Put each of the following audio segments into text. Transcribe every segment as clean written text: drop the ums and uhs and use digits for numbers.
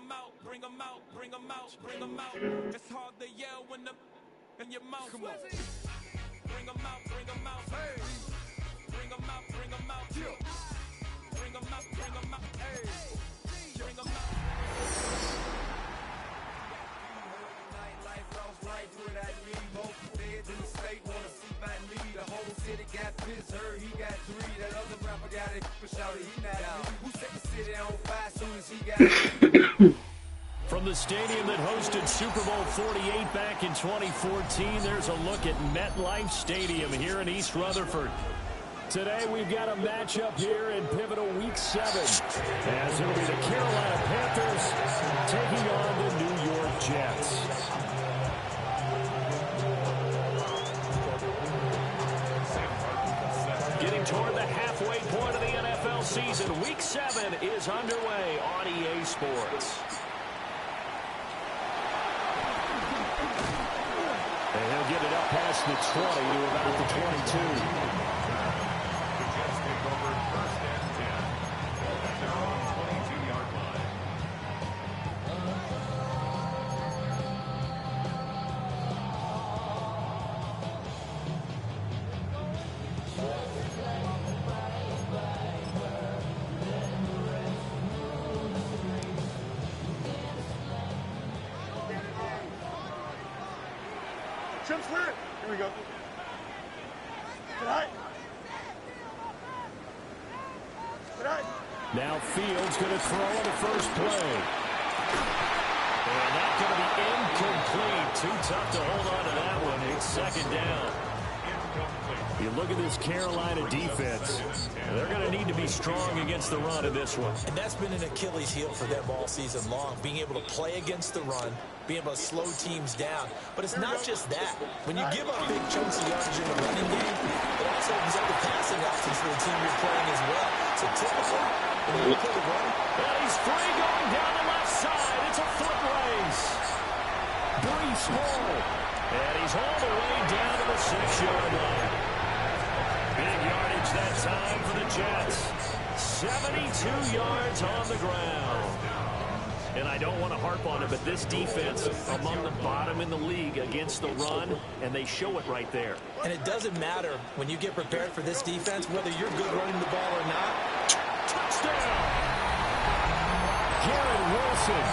them out, bring them out, bring them out, bring them out. It's hard to yell when the in your mouth. Come on. Bring them out, bring them out. Hey. Bring them out, bring them out. Yeah. Bring them out, bring them out. Hey. Bring them out. Nightlife, lost life without me. Both feds in the state wanna see by me. The whole city got pissed, heard he got 3. That other rapper got it, but shouted he not out. Who set the city on fire soon as he got it? From the stadium that hosted Super Bowl 48 back in 2014, there's a look at MetLife Stadium here in East Rutherford. Today we've got a matchup here in pivotal Week 7, as it'll be the Carolina Panthers taking on the New York Jets. Getting toward the halfway point of the NFL season, Week 7 is underway on EA Sports. And he'll get it up past the 20 to about the 22. The Jets take over first and 10 at their own 22-yard line. Jump clear. Here we go. Tonight. Now Fields going to throw on the first play. And that's going to be incomplete. Too tough to hold on to that one. It's second down. You look at this Carolina defense. They're going to need to be strong against the run in this one. And that's been an Achilles heel for them all season long, being able to play against the run, being able to slow teams down. But it's not just that. When you give up big chunks of yardage in the running game, it also opens up the passing options for the team you're playing as well. So typically, when you play the run, and he's free going down the left side. It's a foot race. Breece Hall. And he's all the way down to the 6-yard line. Big yardage that time for the Jets. 72 yards on the ground. And I don't want to harp on it, but this defense among the bottom in the league against the run, and they show it right there. And it doesn't matter when you get prepared for this defense, whether you're good running the ball or not. Touchdown! Garrett Wilson,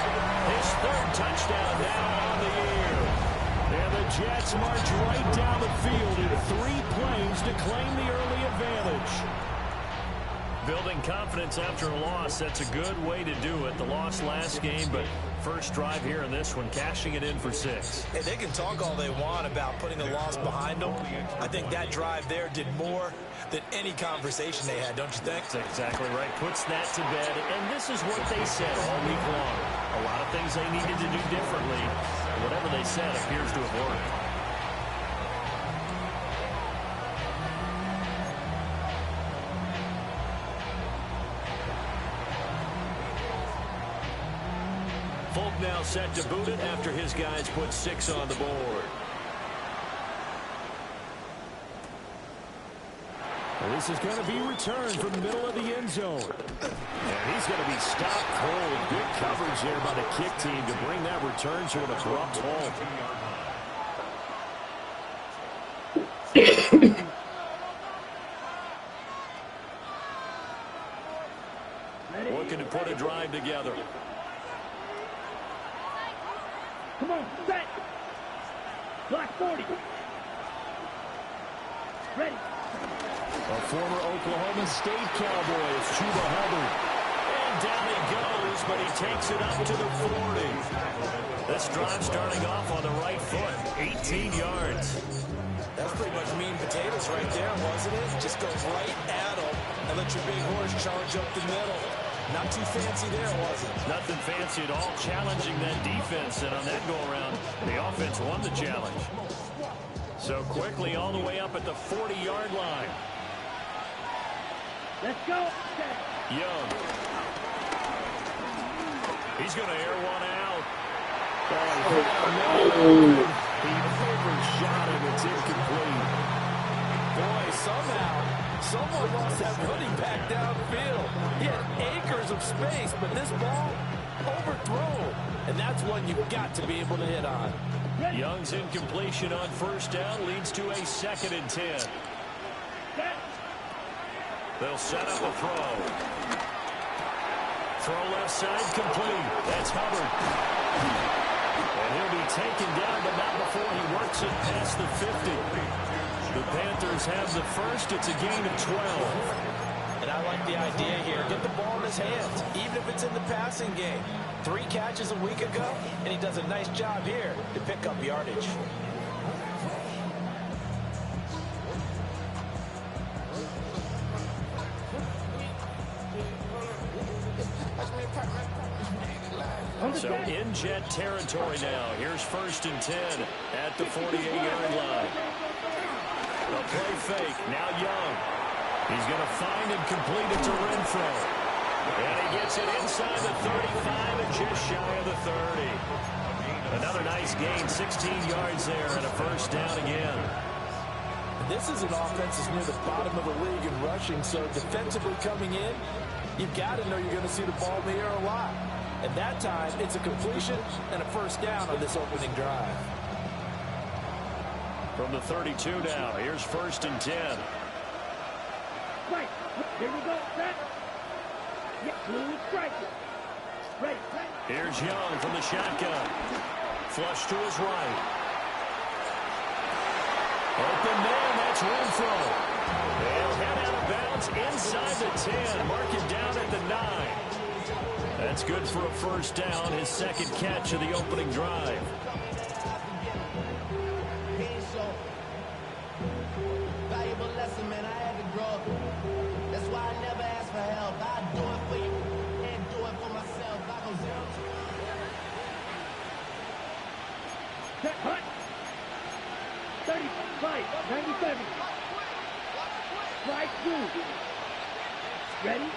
his 3rd touchdown now on the year. And the Jets march right down the field in 3 plays to claim the early advantage. Building confidence after a loss, that's a good way to do it. The loss last game, but first drive here in this one, cashing it in for 6. Hey, they can talk all they want about putting a loss behind them. I think that drive there did more than any conversation they had, don't you think? That's exactly right. Puts that to bed, and this is what they said all week long. A lot of things they needed to do differently. Whatever they said appears to have worked. Folk now set to boot it after his guys put 6 on the board. Well, this is going to be returned from the middle of the end zone. And he's going to be stopped cold. Good coverage there by the kick team to bring that return to an abrupt halt. Looking to put a drive together. Come on, set. Block 40. Ready. A former Oklahoma State Cowboy is Chuba Hubbard. And down he goes, but he takes it up to the 40. This drive starting off on the right foot. 18 yards. That's pretty much mean potatoes right there, wasn't it? Just go right at them and let your big horse charge up the middle. Not too fancy there, was it? Nothing fancy at all, challenging that defense. And on that go-around, the offense won the challenge. So quickly all the way up at the 40-yard line. Let's go. Young. He's going to air one out. Oh, no. He overshot him. It's incomplete. Boy, somehow, someone lost that running back downfield. He had acres of space, but this ball overthrown. And that's one you've got to be able to hit on. Young's incompletion on first down leads to a 2nd and 10. They'll set up a throw. Throw left side complete. That's Hubbard. And he'll be taken down, but not before he works it past the 50. The Panthers have the first. It's a gain of 12. And I like the idea here. Get the ball in his hands, even if it's in the passing game. 3 catches a week ago, and he does a nice job here to pick up yardage. So in Jet territory now. Here's 1st and 10 at the 48-yard line. The play fake. Now Young. He's going to find and complete it to Renfro. And he gets it inside the 35 and just shy of the 30. Another nice gain, 16 yards there and a 1st down again. This is an offense that's near the bottom of the league in rushing, so defensively coming in, you've got to know you're going to see the ball in the air a lot. And that time, it's a completion and a 1st down on this opening drive. From the 32 now, here's 1st and 10. Right. Here we go. Set. Strike. Right. Here's Young from the shotgun. Flush to his right. Open man, that's Renfro. They'll head out of bounds inside the 10. Mark it down at the 9. That's good for a 1st down, his 2nd catch of the opening drive. Valuable lesson, man. I had to grow up. That's why I never ask for help. I do it for you and do it for myself. I go 0 Set. Hut. 35. 97. Strike 2. Ready?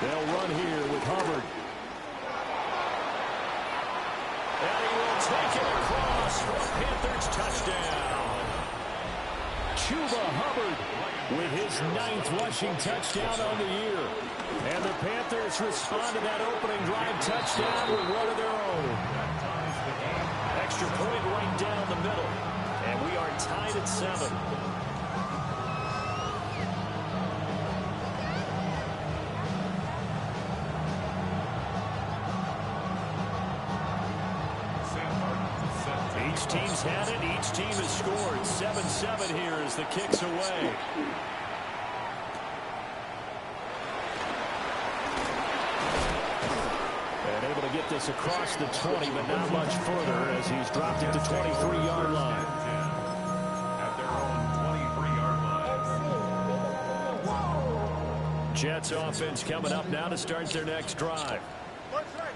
They'll run here with Hubbard. And he will take it across for a Panthers touchdown. Chuba Hubbard with his 9th rushing touchdown on the year. And the Panthers respond to that opening drive touchdown with one of their own. Extra point right down the middle. And we are tied at 7. Each team's had it. Each team has scored. 7-7 here as the kick's away. And able to get this across the 20, but not much further as he's dropped it to 23-yard line. At their own 23-yard line. Jets offense coming up now to start their next drive.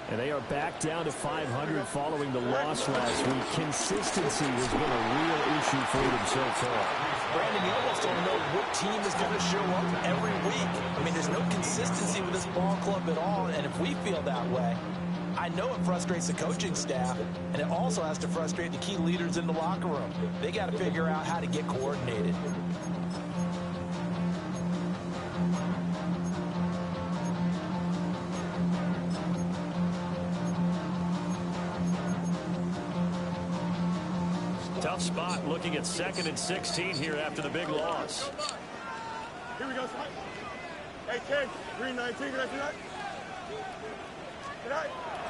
And they are back down to 500 following the loss last week. Consistency has been a real issue for them so far. Brandon, you almost don't know what team is going to show up every week. I mean, there's no consistency with this ball club at all, and if we feel that way, I know it frustrates the coaching staff, and it also has to frustrate the key leaders in the locker room. They got to figure out how to get coordinated. Tough spot looking at 2nd and 16 here after the big loss. Here we go, son. Hey, Ken, 319, can I do that?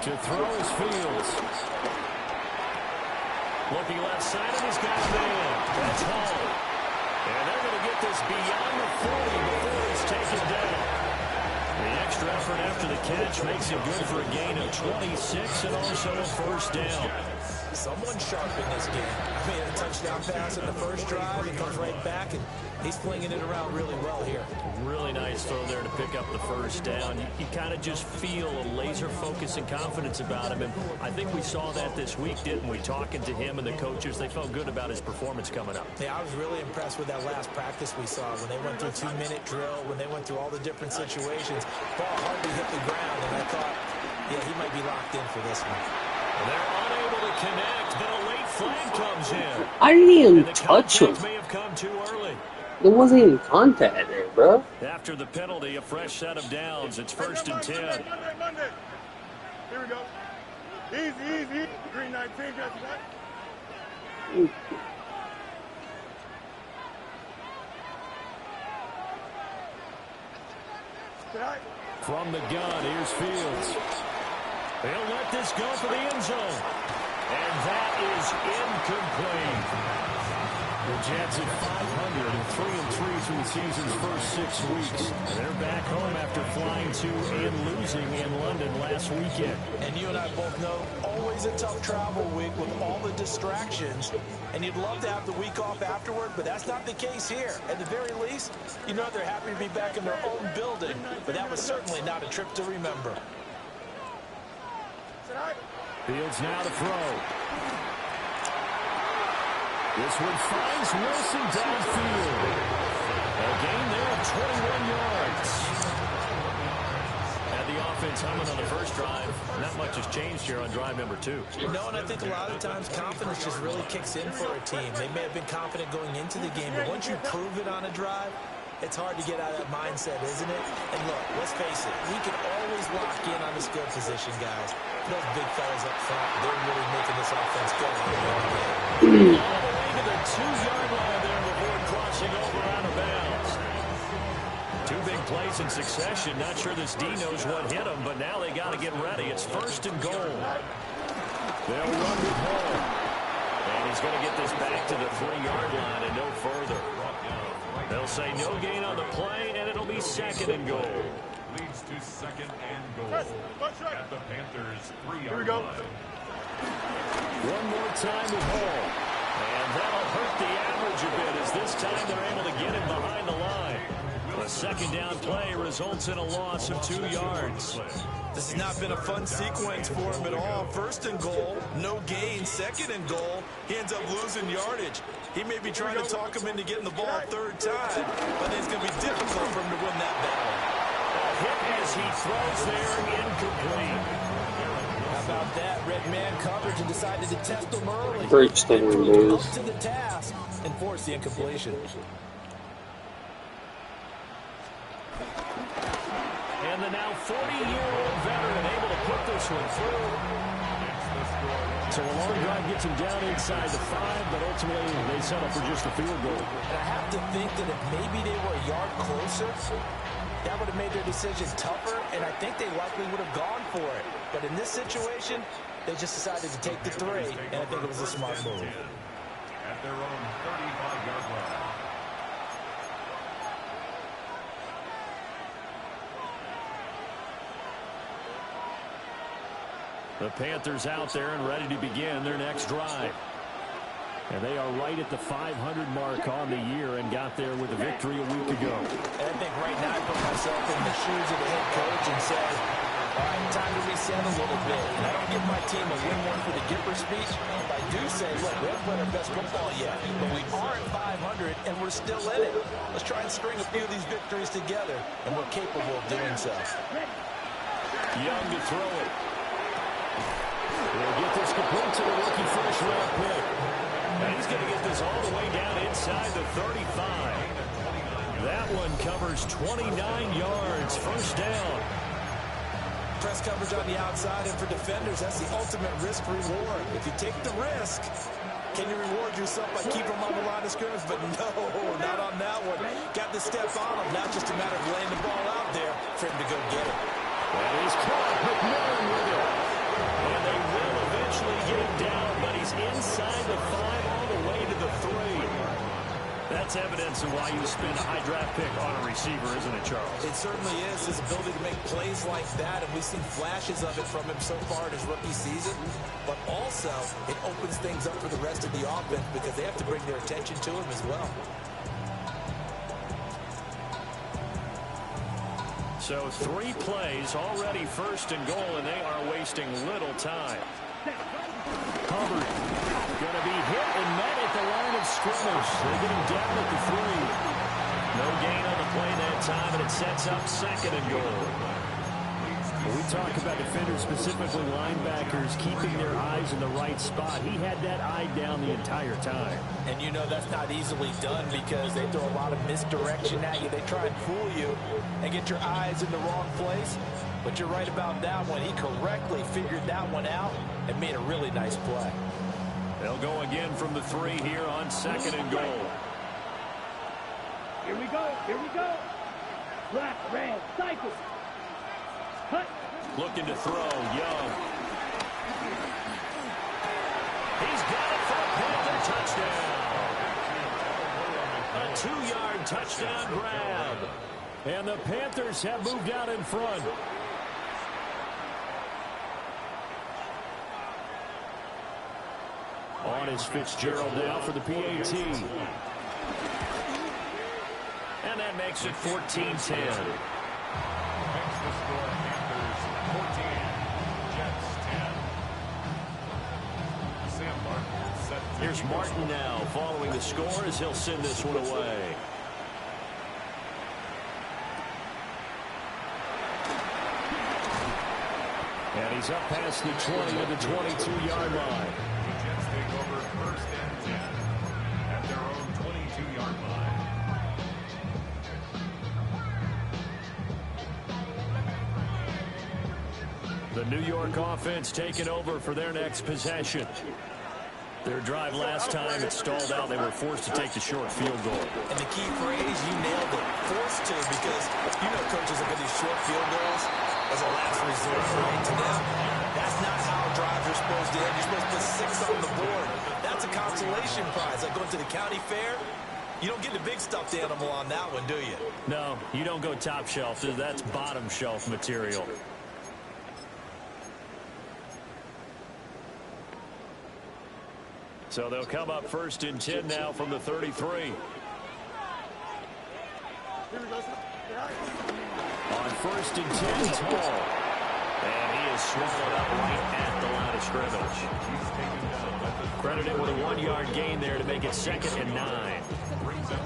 To throw is Fields. Looking left side, and he's got a man. That's Hall. And they're going to get this beyond the 40 before he's taken down. The extra effort after the catch makes it good for a gain of 26 and also a 1st down. Someone sharp in this game. I mean, a touchdown pass in the first drive. He comes right back, and he's flinging it around really well here. Really nice throw there to pick up the 1st down. You kind of just feel a laser focus and confidence about him, and I think we saw that this week, didn't we? Talking to him and the coaches, they felt good about his performance coming up. Yeah, I was really impressed with that last practice we saw when they went through 2-minute drill, when they went through all the different situations. Ball hardly hit the ground, and I thought, yeah, he might be locked in for this one. They're unable to connect, then a late flag comes in. I didn't even touch him. May have come too early. There wasn't even contact there, bro. After the penalty, a fresh set of downs. It's 1st and 10. Here we go. Easy, easy. Green 19, got you back. From the gun, here's Fields. They'll let this go for the end zone. And that is incomplete. The Jets at 500 and 3-3 through the season's first 6 weeks. And they're back home after flying to and losing in London last weekend. And you and I both know, always a tough travel week with all the distractions. And you'd love to have the week off afterward, but that's not the case here. At the very least, you know they're happy to be back in their own building. But that was certainly not a trip to remember. Fields now to throw. This one finds Wilson downfield. A gain there of 21 yards. And the offense humming on the first drive. Not much has changed here on drive number 2. No, and I think a lot of times confidence just really kicks in for a team. They may have been confident going into the game, but once you prove it on a drive, it's hard to get out of that mindset, isn't it? And look, let's face it, we can always lock in on the skill position, guys. Those big fellas up front, they're really making this offense go. All the way to the 2-yard line there before crossing over out of bounds. 2 big plays in succession. Not sure this D knows what hit him, but now they got to get ready. It's 1st and goal. They'll run with Hall. And he's going to get this back to the 3-yard line and no further. They'll say no gain on the play, and it'll be 2nd and goal. Leads to 2nd and goal at the Panthers' 3-yard line. One more time with Hall. And that'll hurt the average a bit as this time they're able to get him behind the line. A 2nd down play results in a loss of 2 yards. This has not been a fun sequence for him at all. 1st and goal, no gain. 2nd and goal, he ends up losing yardage. He may be trying to talk him into getting the ball 3rd time, but it's going to be difficult for him to win that battle. A hit as he throws there, incomplete. How about that? Red man coverage and decided to test him early. Great standing Up moves. to the task and force the incompletion. And the now 40-year-old veteran able to put this one through. So a long drive gets him down inside the 5, but ultimately they settle for just a field goal. And I have to think that if maybe they were a yard closer, that would have made their decision tougher, and I think they likely would have gone for it. But in this situation, they just decided to take the 3, and I think it was a smart move. At their own 35-yard line. The Panthers out there and ready to begin their next drive. And they are right at the 500 mark on the year and got there with a victory a week ago. And I think right now I put myself in the shoes of the head coach and said, all right, time to reset a little bit. And I don't give my team a win one for the Gipper speech. But I do say, look, we haven't played our best football yet. But we are at 500 and we're still in it. Let's try and string a few of these victories together. And we're capable of doing so. Young to throw it. He'll get this complete to the rookie first-round pick. And he's going to get this all the way down inside the 35. That one covers 29 yards, 1st down. Press coverage on the outside, and for defenders, that's the ultimate risk-reward. If you take the risk, can you reward yourself by keeping them on the line of scrimmage? But no, not on that one. Got to step on him. Now just a matter of laying the ball out there for him to go get it. That is caught. McMillan with it. And they will eventually get him down, but he's inside the 5 all the way to the 3. That's evidence of why you spend a high draft pick on a receiver, isn't it, Charles? It certainly is. His ability to make plays like that, and we've seen flashes of it from him so far in his rookie season. But also, it opens things up for the rest of the offense because they have to bring their attention to him as well. So 3 plays, already 1st and goal, and they are wasting little time. Hubbard going to be hit and met at the line of scrimmage. They get him down at the 3. No gain on the play that time, and it sets up 2nd and goal. When we talk about defenders, specifically linebackers, keeping their eyes in the right spot, he had that eye down the entire time. And you know that's not easily done because they throw a lot of misdirection at you. They try and fool you and get your eyes in the wrong place. But you're right about that one. He correctly figured that one out and made a really nice play. They'll go again from the 3 here on 2nd and goal. Here we go. Here we go. Black, red, cycle. Cut. Looking to throw. Young. He's got it for a Panther touchdown. A 2-yard touchdown grab. And the Panthers have moved out in front. On is Fitzgerald now for the PAT. And that makes it 14-10. Makes the score Panthers 14, Jets 10. Sam Martin set to Here's Martin now following the score as he'll send this one away. And he's up past the 20 to the 22-yard line. The Jets take over 1st and 10 at their own 22-yard line. The New York offense taking over for their next possession. Their drive last time, it stalled out. They were forced to take the short field goal. And the key phrase, you nailed it, forced to, because you know coaches look at these short field goals as a last resort, right? To them, that's not how drives are supposed to end. You're supposed to put 6 on the board. That's a consolation prize. Like going to the county fair, you don't get the big stuffed animal on that one, do you? No, you don't go top shelf. That's bottom shelf material. So they'll come up 1st and 10 now from the 33. On 1st and 10, Tall. And he is swallowed up right at the line of scrimmage. Credited with a 1-yard gain there to make it 2nd and 9.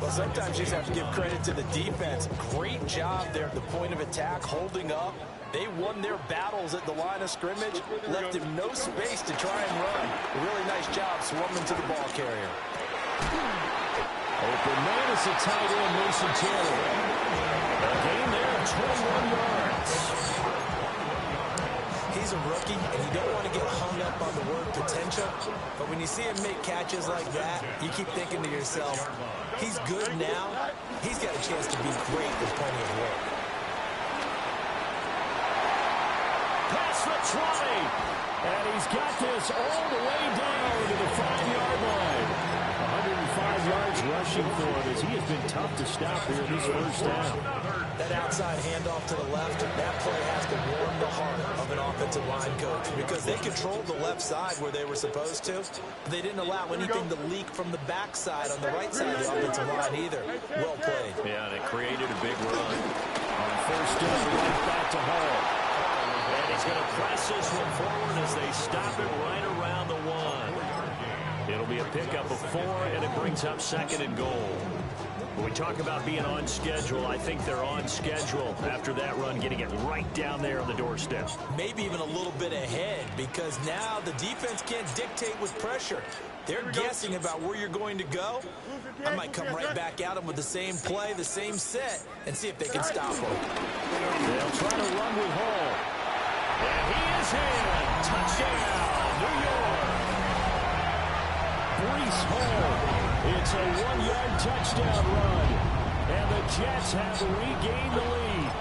Well, sometimes you just have to give credit to the defense. Great job there at the point of attack, holding up. They won their battles at the line of scrimmage, left him no space to try and run. A really nice job swarming to the ball carrier. Open man is the tight end, Mason Taylor. A gain there of 21 yards. He's a rookie, and you don't want to get hung up on the word potential, but when you see him make catches like that, you keep thinking to yourself, he's good now. He's got a chance to be great with plenty of work. Past the 20. And he's got this all the way down to the 5-yard line. 105 yards rushing for him as he has been tough to stop here in this first down. That outside handoff to the left, that play has to warm the heart of an offensive line coach because they controlled the left side where they were supposed to. But they didn't allow anything to leak from the backside on the right side of the offensive line either. Well played. Yeah, and it created a big run. On 1st down, right back to Hall. And he's going to press this one forward as they stop it right around the 1. It'll be a pickup of 4, and it brings up 2nd and goal. When we talk about being on schedule, I think they're on schedule after that run, getting it right down there on the doorstep. Maybe even a little bit ahead because now the defense can't dictate with pressure. They're guessing about where you're going to go. I might come right back at them with the same play, the same set, and see if they can stop them. They'll try to run with Hall. And he is in. Touchdown, New York. Breece Hall. It's a 1-yard touchdown run. And the Jets have regained the lead.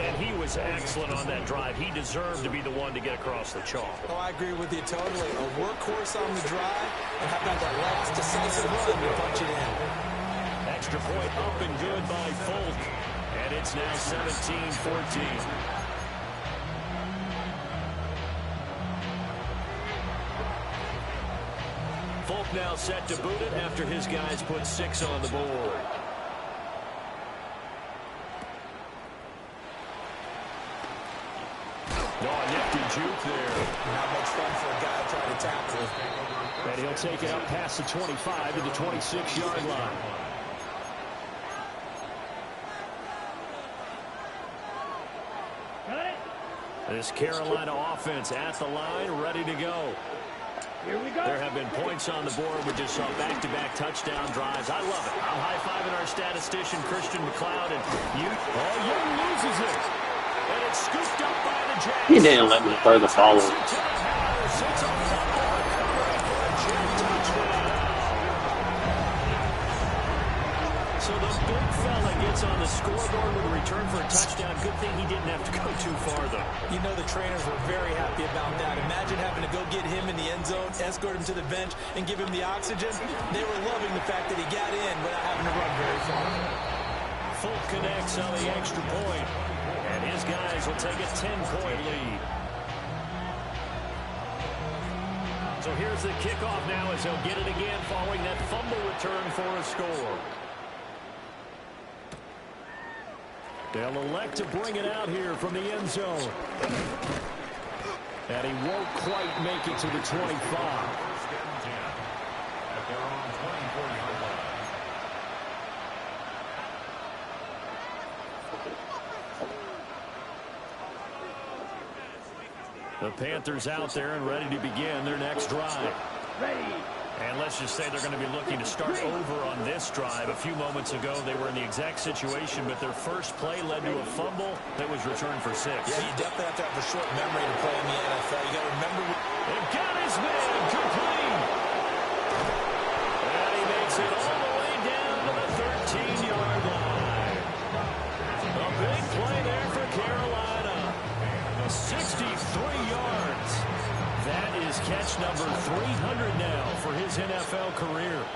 And he was excellent on that drive. He deserved to be the one to get across the chalk. Oh, I agree with you totally. A workhorse on the drive, and how about that last decisive run to punch it in? Extra point up and good by Folk. And it's now 17-14. Folk now set to boot it after his guys put 6 on the board. Oh, nifty juke there. Not much fun for a guy trying to tackle. And he'll take it up past the 25 to the 26-yard line. This Carolina offense at the line, ready to go. Here we go. There have been points on the board. We just saw back-to-back touchdown drives. I love it. I'm high-fiving our statistician, Christian McLeod, and you. Oh, Young loses it. Jets. He didn't let me throw the ball. It's a fumble recovery for a Jet touchdown. So the big fella gets on the scoreboard with a return for a touchdown. Good thing he didn't have to go too far, though. You know the trainers were very happy about that. Imagine having to go get him in the end zone, escort him to the bench, and give him the oxygen. They were loving the fact that he got in without having to run very far. Folk connects on the extra point, and his guys will take a 10-point lead. So here's the kickoff now as he'll get it again following that fumble return for a score. They'll elect to bring it out here from the end zone. And he won't quite make it to the 25. First and 10 at their own 24-yard line. The Panthers out there and ready to begin their next drive. Ready. And let's just say they're going to be looking to start over on this drive. A few moments ago, they were in the exact situation, but their first play led to a fumble that was returned for 6. Yeah, you definitely have to have a short memory to play in the NFL. You got to remember. They've got his man complete. And he makes it all the way down to the 13-yard line. A big play there for Carolina. 63 yards. That is catch number 300 now for his NFL career.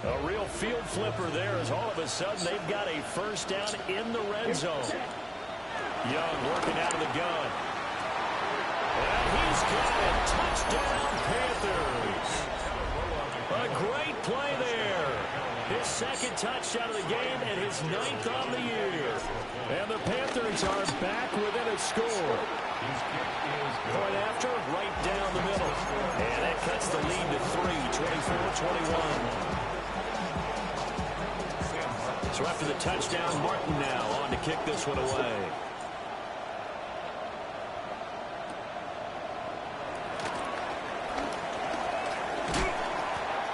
A real field flipper there as all of a sudden they've got a first down in the red zone. Young working out of the gun. And he's got it. Touchdown, Panthers. A great play there. His second touchdown of the game and his 9th on the year. And the Panthers are back within a score. Point after, right down the middle. And that cuts the lead to 3, 24-21. So after the touchdown, Martin now on to kick this one away.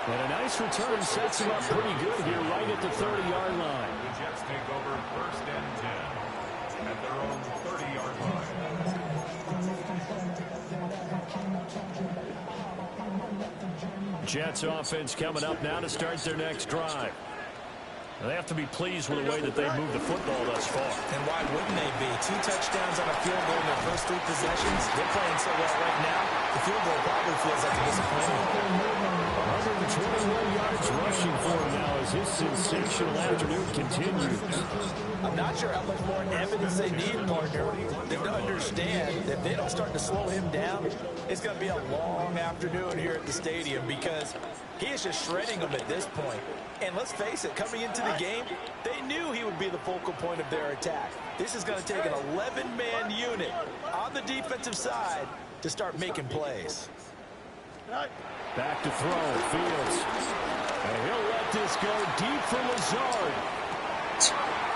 And a nice return sets him up pretty good here right at the 30-yard line. The Jets take over first and 10 at their own 30-yard line. Jets offense coming up now to start their next drive. They have to be pleased with the way that they've moved the football thus far. And why wouldn't they be? 2 touchdowns on a field goal in their first 3 possessions. They're playing so well right now, the field goal probably feels like a disappointment. 121 yards rushing for him now as his sensational afternoon continues. I'm not sure how much more evidence they need, partner, than to understand that if they don't start to slow him down, it's going to be a long afternoon here at the stadium because he is just shredding them at this point. And let's face it, coming into the game, they knew he would be the focal point of their attack. This is going to take an 11-man unit on the defensive side to start making plays. Back to throw, Fields. And he'll let this go deep for Lazard.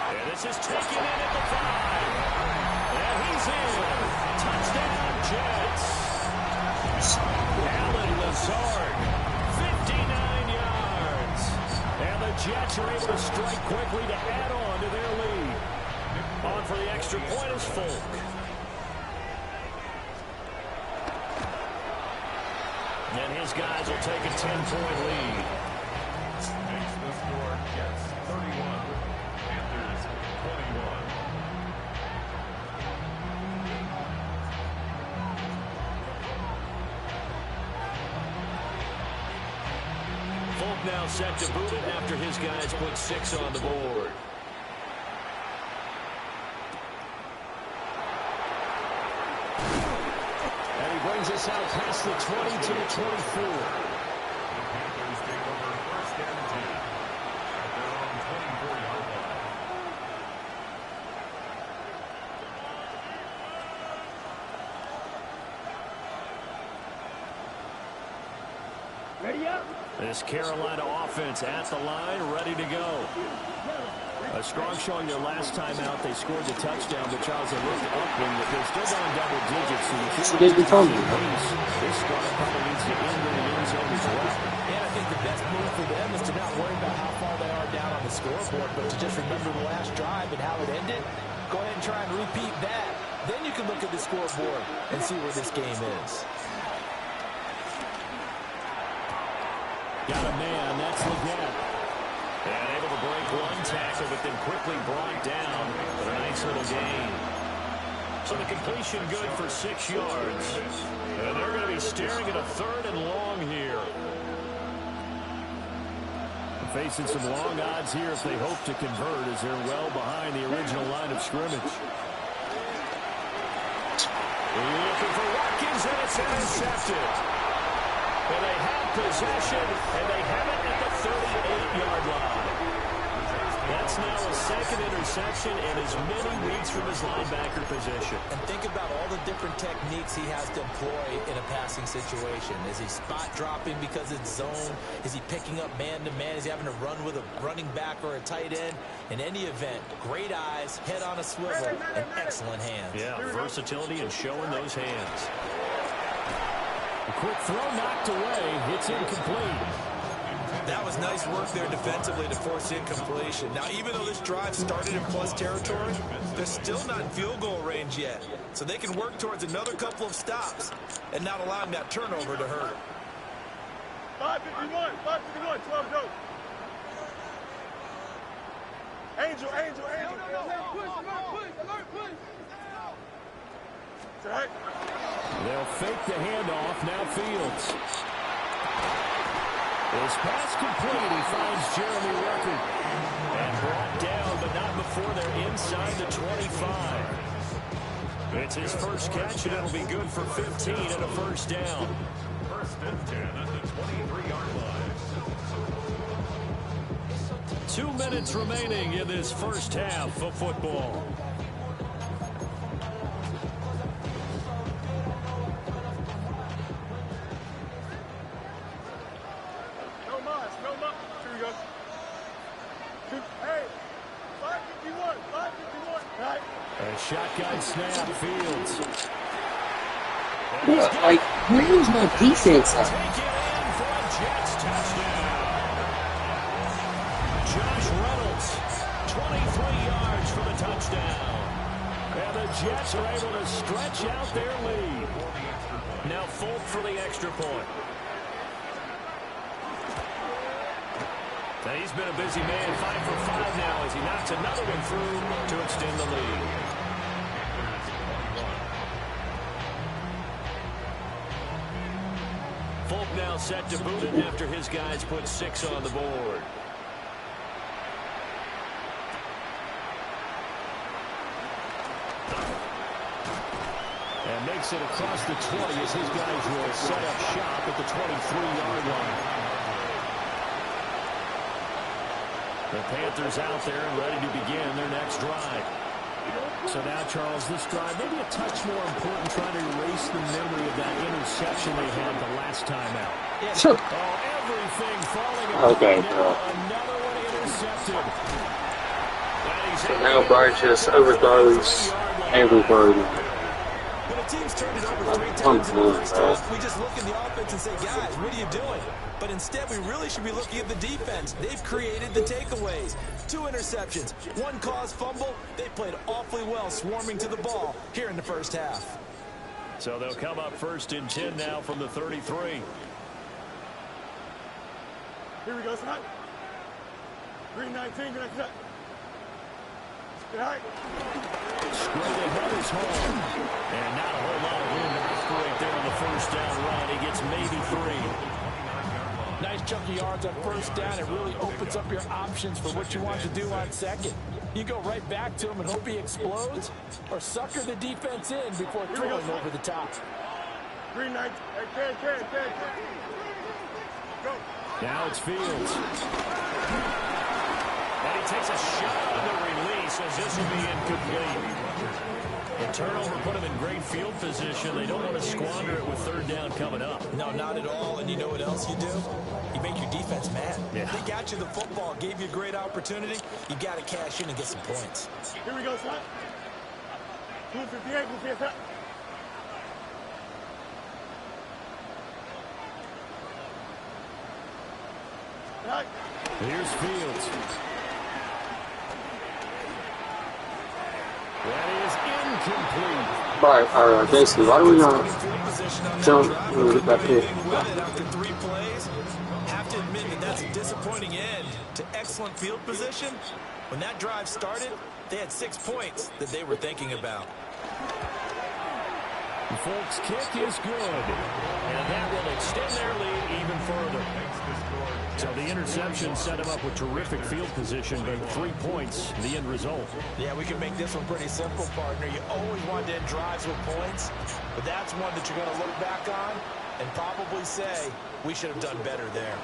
And this is taken in at the 5. And he's in. Touchdown, Jets. Alan Lazard, 59 yards. And the Jets are able to strike quickly to add on to their lead. On for the extra point is Folk. And his guys will take a 10-point lead. Makes the score Jets 31, Panthers 21. Folk now set to boot it after his guys put 6 on the board. And he brings us out past the 20 to the 24. The Panthers take over first and 10 at their own 24-yard line. Ready up. This Carolina offense at the line, ready to go. A strong showing their last time out. They scored the touchdown, but Charles, they looked upward, but they're still down double digits. So She did the Tony. This score probably needs to end in the end zone as well. And I think the best move for them is to not worry about how far they are down on the scoreboard, but to just remember the last drive and how it ended, go ahead and try and repeat that. Then you can look at the scoreboard and see where this game is. Got a man, that's Leggett. And able to break one tackle, but then quickly brought down with a nice little gain. So the completion good for 6 yards. And they're going to be staring at a 3rd and long here. Facing some long odds here if they hope to convert, as they're well behind the original line of scrimmage. Looking for Watkins, and it's intercepted. And they have possession, and they have it at the 38-yard line. That's now a 2nd interception in as many weeks from his linebacker position. And think about all the different techniques he has to employ in a passing situation. Is he spot dropping because it's zone? Is he picking up man-to-man? Is he having to run with a running back or a tight end? In any event, great eyes, head on a swivel, and excellent hands. Yeah, versatility and showing those hands. A quick throw knocked away. It's incomplete. That was nice work there defensively to force incompletion. Now, even though this drive started in plus territory, they're still not in field goal range yet. So they can work towards another couple of stops and not allowing that turnover to hurt. 551, 12 go. Angel. Alert, push. That's right. They'll fake the handoff. Now Fields. His pass complete. He finds Jeremy Ruckert. And brought down, but not before they're inside the 25. It's his first catch, and it'll be good for 15 and a first down. 1st and 10 at the 23-yard line. 2 minutes remaining in this first half of football. No mas. Here we go. Hey, 551. Right. A shotgun snap, Fields. Like, where's my defense at? Take it in for a Jets touchdown. Josh Reynolds, 23 yards for the touchdown. And the Jets are able to stretch out their lead. Now Folk for the extra point. Now he's been a busy man, 5 for 5 now as he knocks another one through to extend the lead. Folk now set to boot it after his guys put 6 on the board. And makes it across the 20 as his guys will set up shop at the 23-yard line. The Panthers out there and ready to begin their next drive. So now, Charles, this drive maybe a touch more important, trying to erase the memory of that interception they had the last time out. Sure. Oh, everything falling apart. Okay, now. Another one intercepted. So now Bryce just overthrows everybody. When a team's turned it over 3 times in the first half, we just look at the offense and say, guys, what are you doing? But instead, we really should be looking at the defense. They've created the takeaways. 2 interceptions, 1 caused fumble. They played awfully well swarming to the ball here in the first half. So they'll come up 1st and 10 now from the 33. Here we go, son. 319, good night. Good night. Straight ahead is home. And not a whole lot of room to operate there on the first down run. He gets maybe 3. Nice chunk of yards on first down. It really opens up your options for what you want to do on second. You go right back to him and hope he explodes, or sucker the defense in before throwing over the top. 319. Hey, Ken. Go. Now it's Fields. And he takes a shot on the release as this will be incomplete. The turnover put him in great field position. They don't want to squander it with 3rd down coming up. No, not at all. And you know what else you do? You make your defense mad. Yeah. They got you the football, gave you a great opportunity. You got to cash in and get some points. Here we go, son. 258. Here's Fields. That is incomplete. Alright, basically, why do we not jump when we get back here? After 3 plays, have to admit that that's a disappointing end to excellent field position. When that drive started, they had 6 points that they were thinking about. The Folks' kick is good, and that will extend their lead even further. So the interception set him up with terrific field position, but 3 points, the end result. Yeah, we can make this one pretty simple, partner. You always want to end drives with points, but that's one that you're going to look back on and probably say, we should have done better there.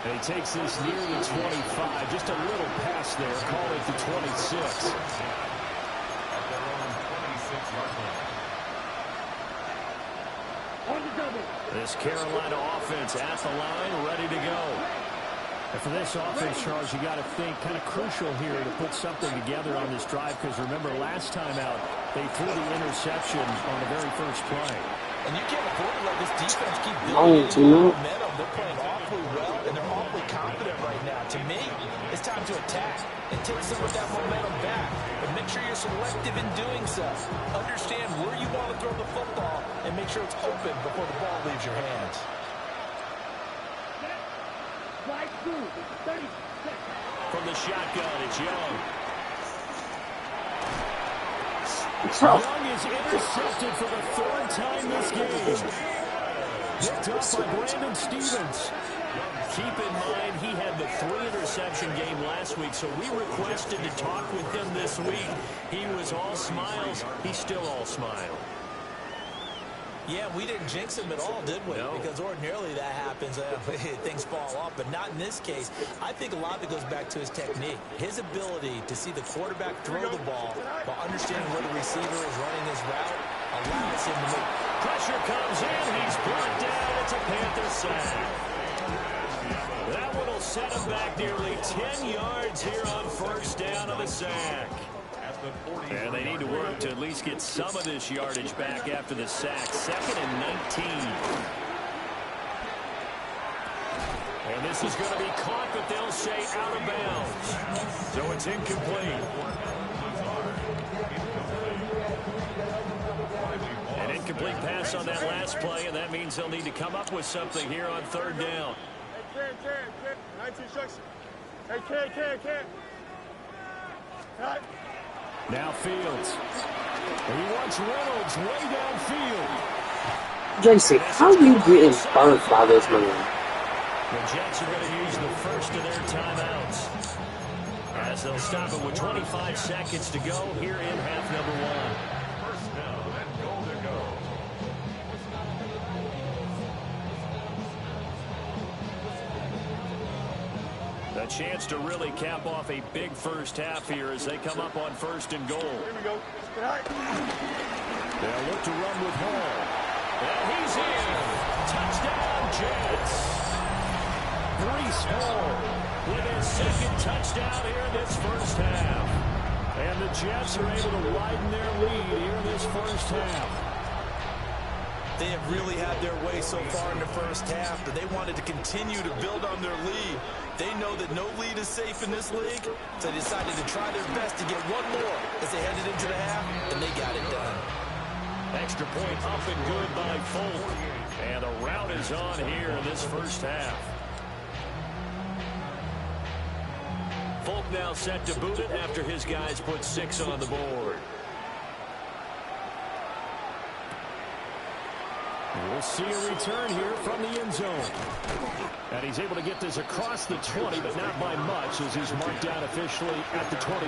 And he takes this near the 25, just a little pass there, call it the 26. This Carolina offense at the line, ready to go. And for this offense, Charles, you got to think kind of crucial here to put something together on this drive, because remember, last time out, they threw the interception on the very first play. And you can't afford to let this defense keep building momentum. They're playing awfully well, and they're awfully confident right now. To me, it's time to attack and take some of that momentum back. But make sure you're selective in doing so. Understand where you want to throw the football and make sure it's open before the ball leaves your hands. From the shotgun, it's Young. Young is intercepted for the 3rd time this game. Picked up by Brandon Stevens. Keep in mind, he had the 3-interception game last week, so we requested to talk with him this week. He was all smiles. He's still all smile. Yeah, we didn't jinx him at all, did we? No. Because ordinarily that happens, things fall off, but not in this case. I think a lot of it goes back to his technique. His ability to see the quarterback throw the ball while understanding where the receiver is running his route allows him to make. Pressure comes in. He's brought down. It's a Panther sack. That one will set him back nearly 10 yards here on first down of the sack. And they need to work to at least get some of this yardage back after the sack. 2nd and 19. And this is going to be caught, but they'll say out of bounds. So it's incomplete. An incomplete pass on that last play, and that means they'll need to come up with something here on 3rd down. Hey, Ken. 19 instruction. Hey, Ken. Cut. Now Fields. He wants Reynolds way downfield. JC, how are you getting burnt by this man? The Jets are going to use the first of their timeouts, as they'll stop it with 25 seconds to go here in half number 1. First down and goal to go. A chance to really cap off a big first half here as they come up on 1st and goal. Here we go. They'll look to run with Hall. And he's in. Touchdown, Jets. Breece Hall with his 2nd touchdown here in this first half. And the Jets are able to widen their lead here in this first half. They have really had their way so far in the first half, but they wanted to continue to build on their lead. They know that no lead is safe in this league, so they decided to try their best to get one more as they headed into the half, and they got it done. Extra point up and good by Folk. And the rout is on here in this first half. Folk now set to boot it after his guys put 6 on the board. We'll see a return here from the end zone. And he's able to get this across the 20, but not by much, as he's marked down officially at the 21.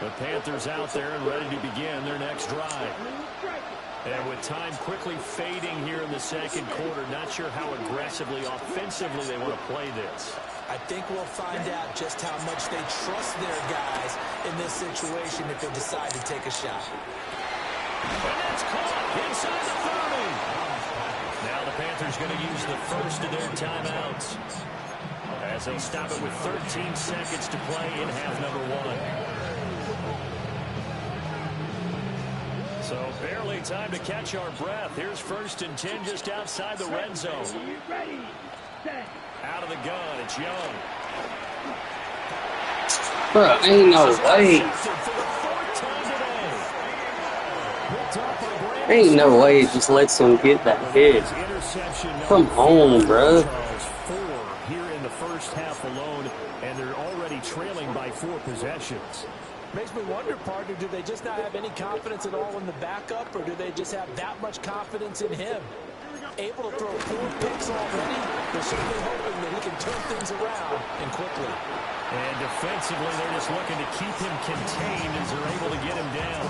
The Panthers out there and ready to begin their next drive. And with time quickly fading here in the 2nd quarter, not sure how aggressively, offensively they want to play this. I think we'll find out just how much they trust their guys in this situation if they decide to take a shot. And that's caught inside the 30. Now the Panthers going to use the first of their timeouts, as they'll stop it with 13 seconds to play in half number 1. So barely time to catch our breath. Here's 1st and 10 just outside the red zone. Out of the gun, it's Young. Bro, ain't no way. Ain't no way it just lets him get that hit. Come on, bro. 4 here in the first half alone, and they're already trailing by 4 possessions. Makes me wonder, partner, do they just not have any confidence at all in the backup, or do they just have that much confidence in him? Able to throw 4 picks already, they're certainly hoping that he can turn things around and quickly. And defensively, they're just looking to keep him contained as they're able to get him down.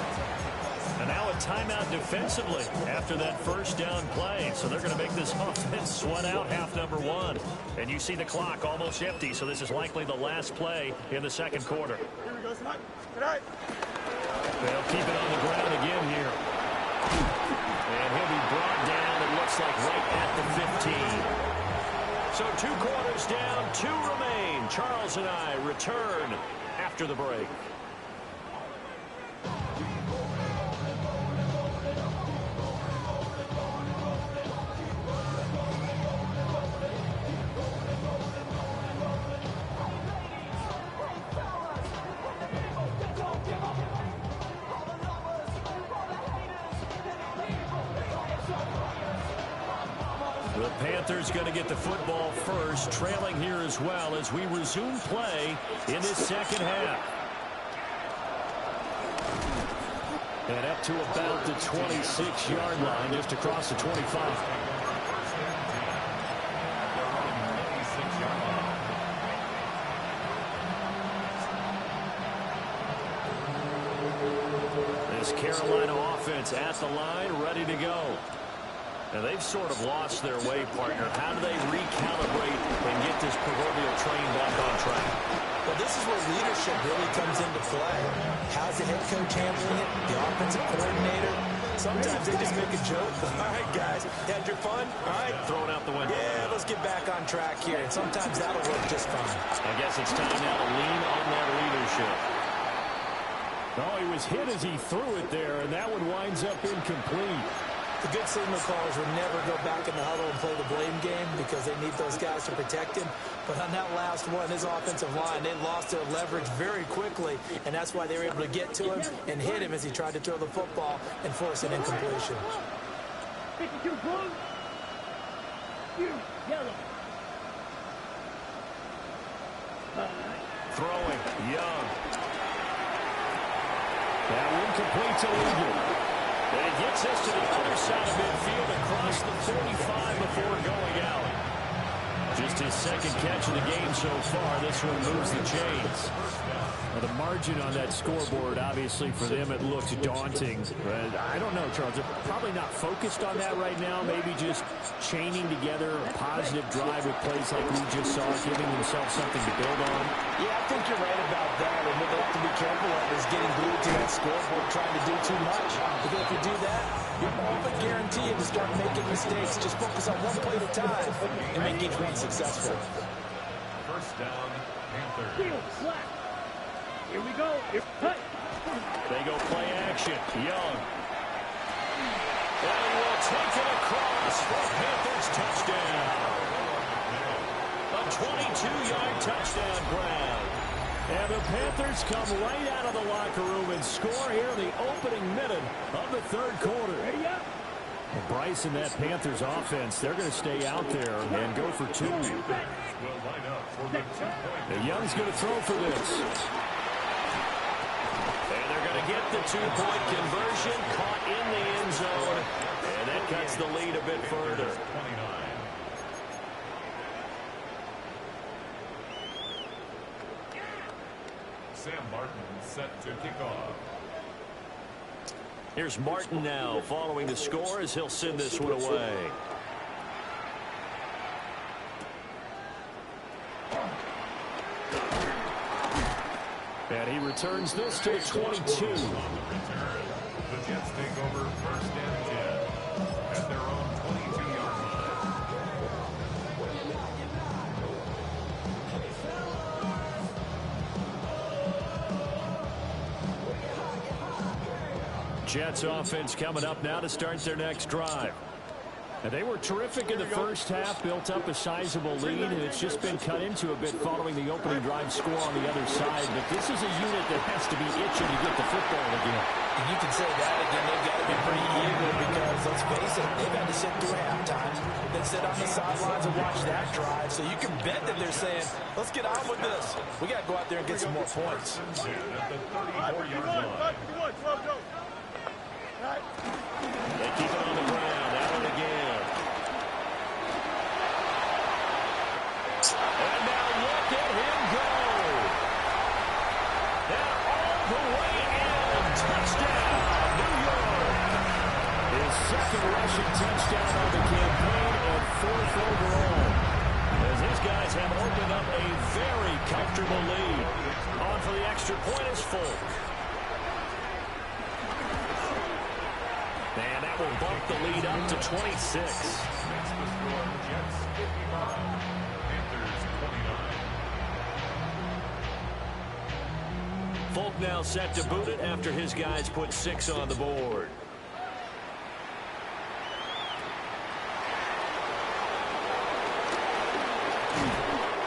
And now a timeout defensively after that first down play. So they're going to make this offense sweat out half number 1. And you see the clock almost empty, so this is likely the last play in the second quarter. Here we go, Snot. Good night. They'll keep it on the ground again here. And he'll be brought down, it looks like, right at the 15. So 2 quarters down, 2 remain. Charles and I return after the break. The Panthers going to get the football first, trailing here as well as we resume play in this second half. And up to about the 26-yard line, just across the 25. This Carolina offense at the line, ready to go. Now, they've sort of lost their way, partner. How do they recalibrate and get this proverbial train back on track? Well, this is where leadership really comes into play. How's the head coach handling it? The offensive coordinator? Sometimes they just make a joke. All right, guys, had your fun? All right. Throw it out the window. Yeah, let's get back on track here. And sometimes that'll work just fine. I guess it's time now to lean on that leadership. Oh, he was hit as he threw it there, and that one winds up incomplete. The good signal callers would never go back in the huddle and play the blame game because they need those guys to protect him. But on that last one, his offensive line, they lost their leverage very quickly, and that's why they were able to get to him and hit him as he tried to throw the football and force an incompletion. 52 blue. You yellow. Throwing, Young. That one completes illegal. And it gets us to the other side of midfield across the 45 before going out. Just his second catch of the game so far. This one moves the chains. Well, the margin on that scoreboard, obviously, for them, it looks daunting. But I don't know, Charles. They're probably not focused on that right now. Maybe just chaining together a positive drive with plays like we just saw, giving themselves something to build on. Yeah, I think you're right about that. And what they have to be careful of is getting glued to that scoreboard, trying to do too much. Because if you do that, you're often guaranteed to start making mistakes. Just focus on one play at a time and make each one successful. First down, Panthers. Field slack. Here we go. Cut. They go play action. Young. And will take it across for Panthers touchdown. A 22-yard touchdown grab. And the Panthers come right out of the locker room and score here in the opening minute of the third quarter. Well, Bryce and that Panthers offense, they're going to stay out there and go for 2. Will line up for the 2-point. The Young's going to throw for this. And they're going to get the 2-point conversion, caught in the end zone, and that cuts the lead a bit further. 29. Sam Martin set to kick off. Here's Martin now following the score as he'll send this one away. And he returns this to the 22. The Jets take over first and 10 at their own 22-yard line. Jets offense coming up now to start their next drive. And they were terrific in the first half, built up a sizable lead, and it's just been cut into a bit following the opening drive score on the other side. But this is a unit that has to be itching to get the football again. And you can say that again, they've got to be pretty eager because, let's face it, they've had to sit through halftime, then sit on the sidelines and watch that drive. So you can bet that they're saying, let's get on with this. We got to go out there and get some more points. At the 34-yard line. They keep it on the ground, Allen again. And now look at him go. And all the way in. Touchdown, New York. His second rushing touchdown on the campaign and 4th overall. As these guys have opened up a very comfortable lead. On for the extra point is Folk. And that will bump the lead up to 26. That's the score. Jets 55. Panthers 29. Folk now set to boot it after his guys put 6 on the board.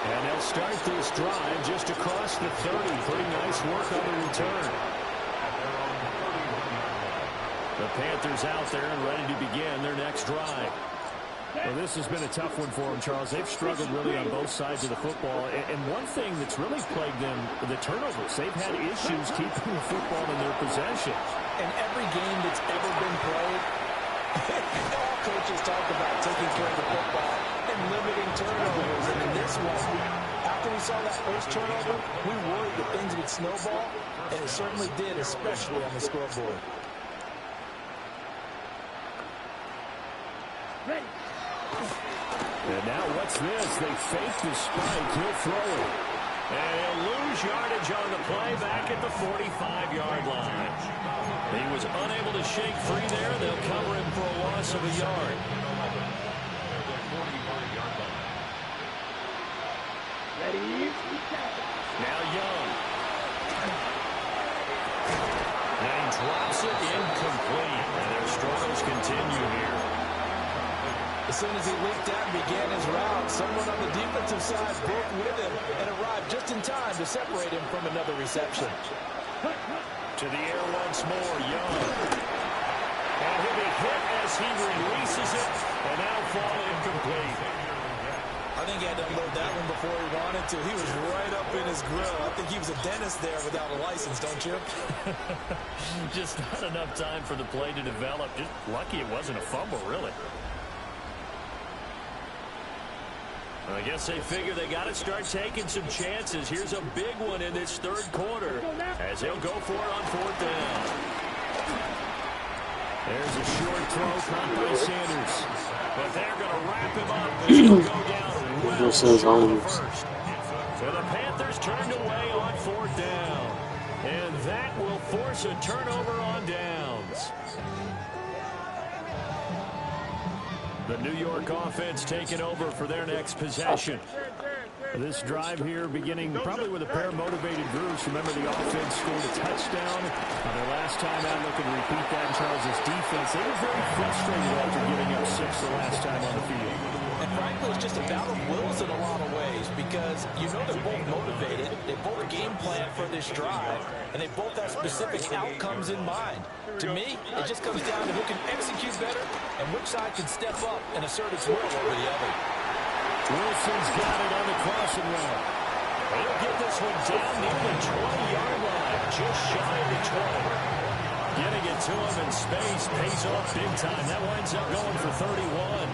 And they'll start this drive just across the 30. Pretty nice work on the return. The Panthers out there and ready to begin their next drive. Well, this has been a tough one for them, Charles. They've struggled really on both sides of the football. And one thing that's really plagued them, the turnovers. They've had issues keeping the football in their possession. In every game that's ever been played, all coaches talk about taking care of the football and limiting turnovers. And in this one, after we saw that first turnover, we worried that things would snowball, and it certainly did, especially on the scoreboard. And now what's this? They fake the spike. He'll throw it. And he'll lose yardage on the play back at the 45-yard line. He was unable to shake free there. They'll cover him for a loss of a yard. Ready? Now Young. And he drops it incomplete. And their struggles continue here. As soon as he leaped out and began his route, someone on the defensive side broke with him and arrived just in time to separate him from another reception. To the air once more, Young. And he'll be hit as he releases it, and now fall incomplete. I think he had to unload that one before he wanted to. He was right up in his grill. I think he was a dentist there without a license, don't you? Just not enough time for the play to develop. Just lucky it wasn't a fumble, really. I guess they figure they got to start taking some chances. Here's a big one in this third quarter as they'll go for it on 4th down. There's a short throw caught by Sanders. But they're going to wrap him up as he'll go down well short of the first. So the Panthers turned away on 4th down. And that will force a turnover on downs. The New York offense taking over for their next possession. This drive here beginning probably with a pair of motivated groups. Remember, the offense scored a touchdown their last time out. Looking to repeat that in Charles' defense. They were very frustrated after giving up 6 the last time on the field. And frankly, it's just a battle of wills in a lot of ways because you know they're both motivated. They both game plan for this drive, and they both have specific outcomes in mind. To me, it just comes down to who can execute better and which side can step up and assert its will over the other. Wilson's got it on the crossing route. He'll get this one down near the 20-yard line, just shy of the 20. Getting it to him in space pays off big time. That winds up going for 31.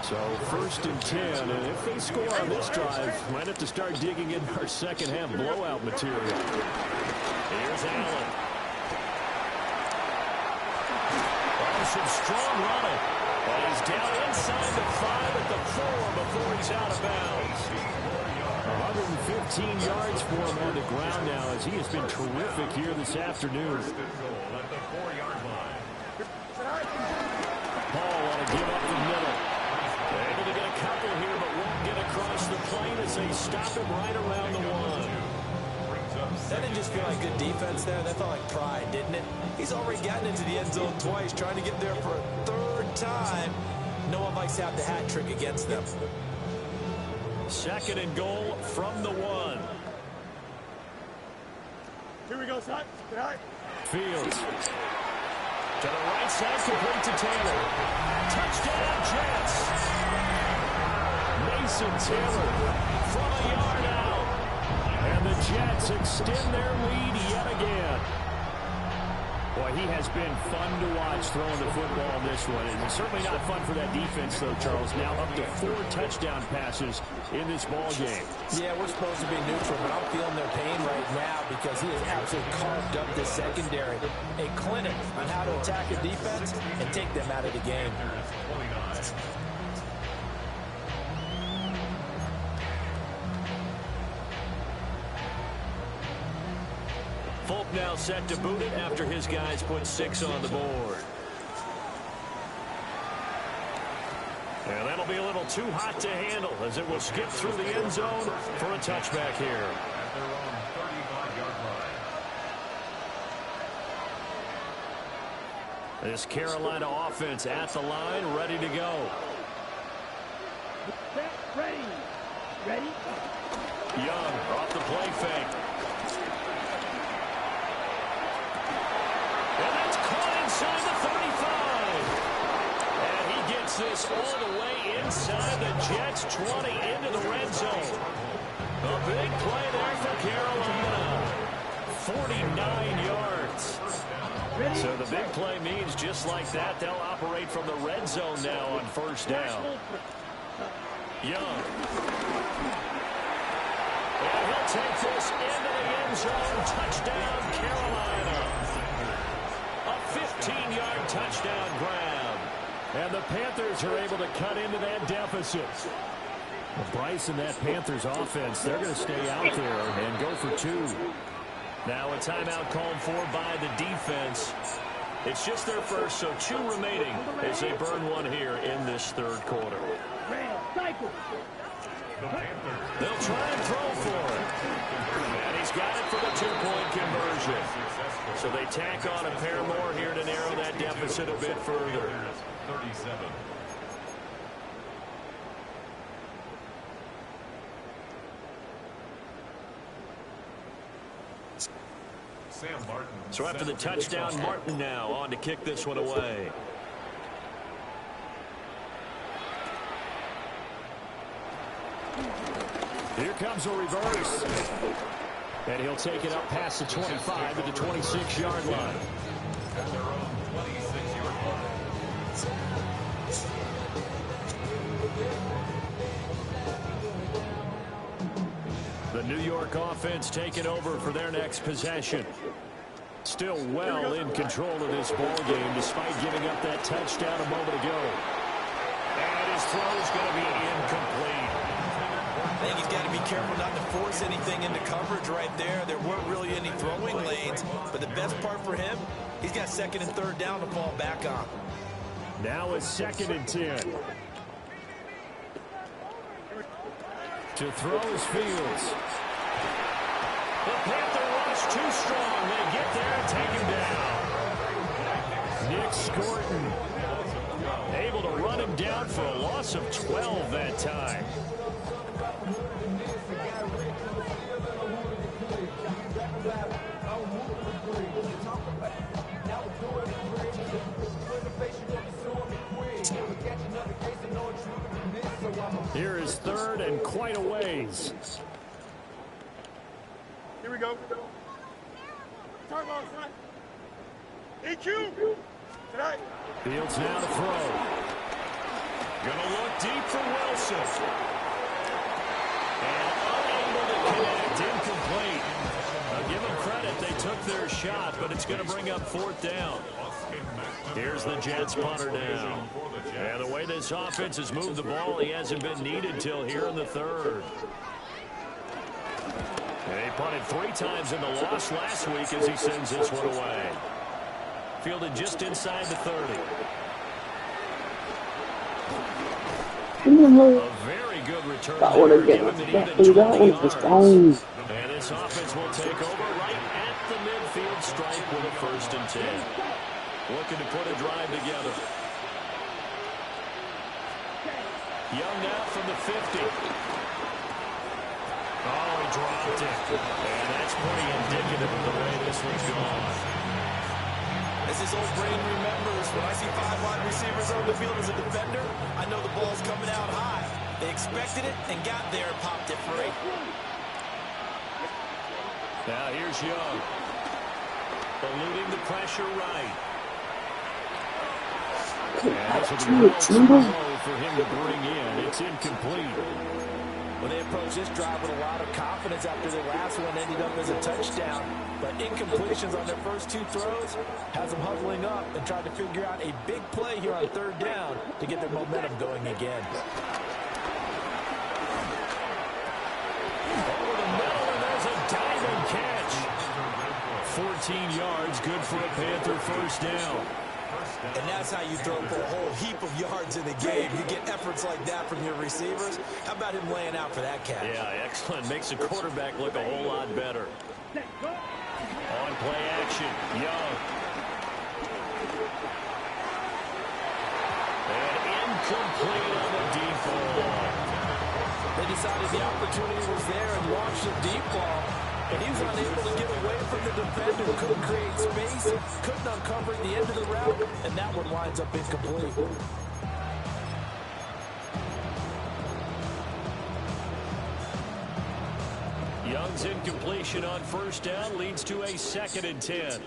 So 1st and 10, and if they score on this drive, might have to start digging in our second half blowout material. Here's Allen. Some strong running. But he's down inside the 5 at the 4 before he's out of bounds. 115 yards for him on the ground now as he has been terrific here this afternoon. Paul want to give up the middle. They're able to get a couple here, but won't get across the plane as they stop him right around the 1. That didn't just feel like good defense there. That felt like pride, didn't it? He's already gotten into the end zone twice, trying to get there for a 3rd time. no one likes to have the hat trick against them. 2nd and goal from the 1. Here we go, son. Tonight. Fields. To the right side, complete to Taylor. Touchdown, Jets. Mason Taylor from a yard out. And the Jets extend their lead yet again. Boy, he has been fun to watch throwing the football this one. It's certainly not fun for that defense, though, Charles. Now up to 4 touchdown passes in this ball game. Yeah, we're supposed to be neutral, but I'm feeling their pain right now because he has absolutely carved up the secondary. A clinic on how to attack a defense and take them out of the game. Folk now set to boot it after his guys put 6 on the board. And that'll be a little too hot to handle as it will skip through the end zone for a touchback here. At their own 35-yard line. This Carolina offense at the line, ready to go. Ready. Ready? Young off the play fake. And that's caught inside the 35. And he gets this all the way inside the Jets' 20 into the red zone. A big play there for Carolina. 49 yards. So the big play means just like that, they'll operate from the red zone now on 1st down. Young. And he'll take this into the end zone. Touchdown, Carolina. A 15-yard touchdown grab. And the Panthers are able to cut into that deficit. Well, Bryce and that Panthers offense, they're going to stay out there and go for 2. Now a timeout called for by the defense. It's just their first, so 2 remaining as they burn one here in this 3rd quarter. They'll try and throw for it. And he's got it for the 2-point conversion. So they tack on a pair more here to narrow that deficit a bit further. 37. Sam Martin. So after the touchdown, Martin now on to kick this one away. Here comes a reverse. And he'll take it up past the 25 to the 26-yard line. At their own 26-yard line. The New York offense taking over for their next possession. Still well in control of this ball game despite giving up that touchdown a moment ago. And his throw is going to be incomplete. I think he's got to be careful not to force anything into coverage right there. There weren't really any throwing lanes, but the best part for him, he's got 2nd and 3rd down to fall back on. Now it's 2nd and 10. To throw is Fields. The Panther rush too strong. They get there and take him down. Nick Scorton able to run him down for a loss of 12 that time. Here is 3rd and quite a ways. Here we go. Turn on, son. EQ. Tonight. Fields now to throw. Gonna look deep for Wilson. And unable to connect, incomplete. Now give them credit, they took their shot, but it's going to bring up 4th down. Here's the Jets punter now. And the way this offense has moved the ball, he hasn't been needed till here in the 3rd. And he punted 3 times in the loss last week as he sends this one away. Fielded just inside the 30. A very good return there, given that even 20 yards. And this offense will take over right at the midfield stripe with a 1st and 10. Looking to put a drive together. Young now from the 50. Oh, he dropped it. And that's pretty indicative of the way this one's gone. As his old brain remembers, when I see 5 wide receivers on the field as a defender, I know the ball's coming out high. They expected it and got there and popped it free. Now here's Young. Eluding the pressure right. And this will be well too low for him to bring in. It's incomplete. When they approach this drive with a lot of confidence after their last one ended up as a touchdown. But incompletions on their first 2 throws has them huddling up and trying to figure out a big play here on 3rd down to get their momentum going again. Over the middle, and there's a diving catch. 14 yards, good for a Panther first down. And that's how you throw for a whole heap of yards in the game. You get efforts like that from your receivers. How about him laying out for that catch? Yeah, excellent. Makes the quarterback look a whole lot better. On play action, Young. And incomplete on the deep ball. They decided the opportunity was there and launched a deep ball. And he was unable to get away from the defender. Couldn't create space. Couldn't uncover the end of the route. And that one winds up incomplete. Young's incompletion on first down leads to a 2nd and 10.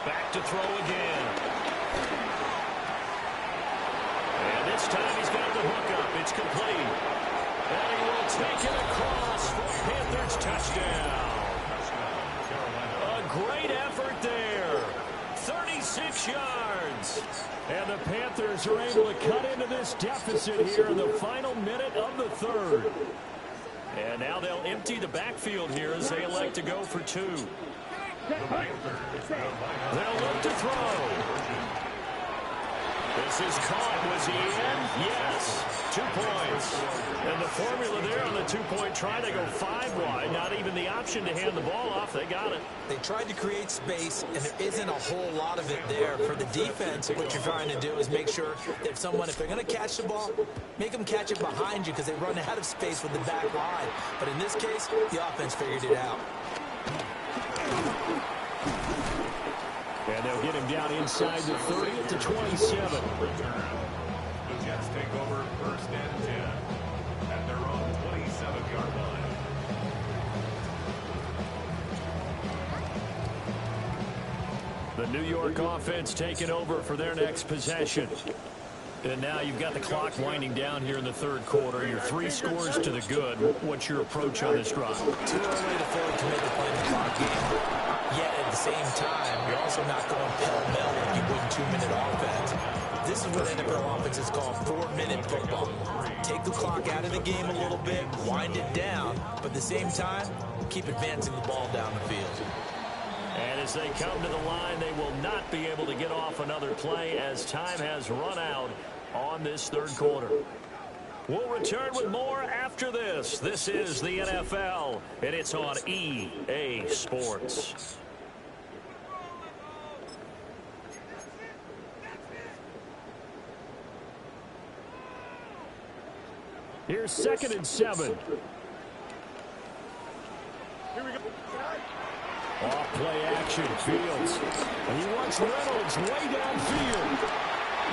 Back to throw again. And this time he's got the hook up. It's complete. And he will take it across for Panthers touchdown. A great effort there. 36 yards. And the Panthers are able to cut into this deficit here in the final minute of the 3rd. And now they'll empty the backfield here as they elect to go for 2. They'll look to throw. This is caught. Was he in? Yes. 2 points. And the formula there on the 2-point try, they go 5 wide. Not even the option to hand the ball off. They got it. They tried to create space, and there isn't a whole lot of it there. For the defense, what you're trying to do is make sure that if they're going to catch the ball, make them catch it behind you because they run out of space with the back line. But in this case, the offense figured it out. And they'll get him down inside the 30 at the 27. The Jets take over 1st and 10 at their own 27-yard line. The New York offense taking over for their next possession. And now you've got the clock winding down here in the 3rd quarter. You're 3 scores to the good. What's your approach on this drive? Too early to fail to make the play in the clock game. Yet at the same time, you're also not going pell-mell like you would in 2-minute offense. This is what NFL offenses call 4-minute football. Take the clock out of the game a little bit, wind it down, but at the same time, keep advancing the ball down the field. And as they come to the line, they will not be able to get off another play as time has run out on this 3rd quarter. We'll return with more after this. This is the NFL, and it's on EA Sports. Here's 2nd and 7. Here we go. Off play action, Fields. And he wants Reynolds way downfield.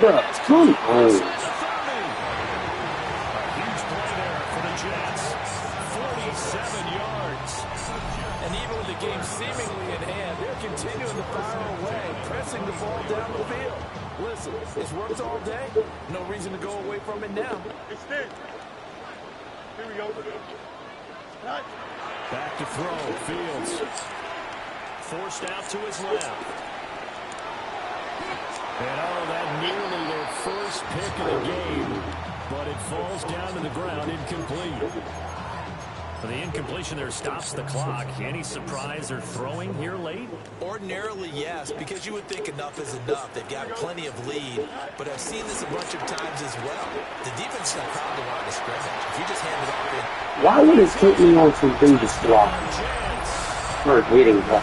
Come on. A huge play there for the Jets. 47 yards. And even with the game seemingly in hand, they're continuing to fire away, pressing the ball down the field. Listen, it's worked all day. No reason to go away from it now. Extend. Here we go. Cut. Back to throw, Fields. Forced out to his left. And oh, that nearly their first pick of the game, but it falls down to the ground incomplete. The incompletion there stops the clock. Any surprise they're throwing here late? Ordinarily, yes, because you would think enough is enough. They've got plenty of lead, but I've seen this a bunch of times as well. The defense is not proud to line of scrimmage. If you just hand it off in. Why would it take me on some thing to block? Or waiting block.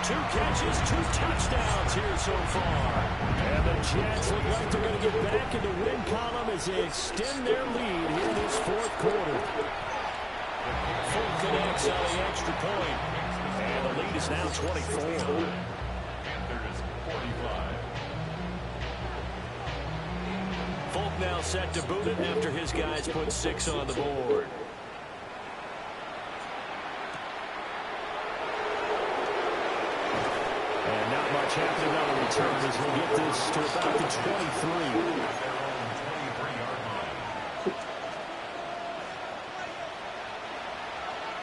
2 catches, 2 touchdowns here so far. And the Jets look like they're going to get back in the win column as they extend their lead here in this 4th quarter. Full connects on the extra point. And the lead is now 24. Panthers 45. Folk now set to boot it after his guys put 6 on the board. And not much happening on the return as we get this to about the 23.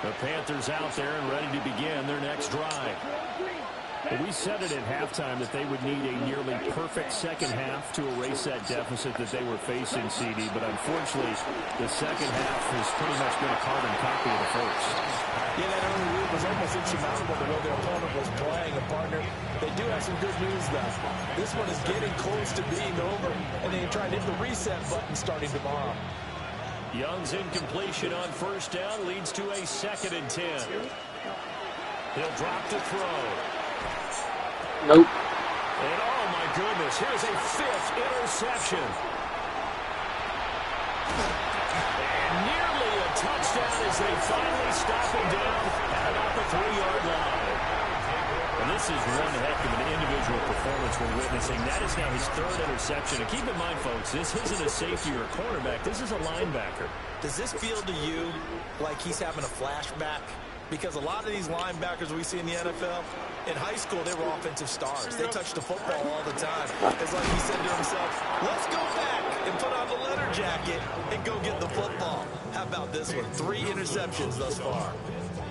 The Panthers out there and ready to begin their next drive. Well, we said it at halftime that they would need a nearly perfect second half to erase that deficit that they were facing, CD. But unfortunately, the second half has pretty much been a carbon copy of the first. Yeah, that early lead was almost insurmountable the way their opponent was playing. A partner, they do have some good news, though. This one is getting close to being over, and they try to hit the reset button starting tomorrow. Young's incompletion on first down leads to a 2nd and 10. He'll drop to throw. Nope. And oh my goodness, here's a 5th interception. And nearly a touchdown as they finally stop him down at about the 3-yard line. And this is one heck of an individual performance we're witnessing. That is now his 3rd interception. And keep in mind, folks, this isn't a safety or a cornerback. This is a linebacker. Does this feel to you like he's having a flashback? Because a lot of these linebackers we see in the NFL, in high school, they were offensive stars. They touched the football all the time. It's like he said to himself, let's go back and put on the leather jacket and go get the football. How about this one? 3 interceptions thus far.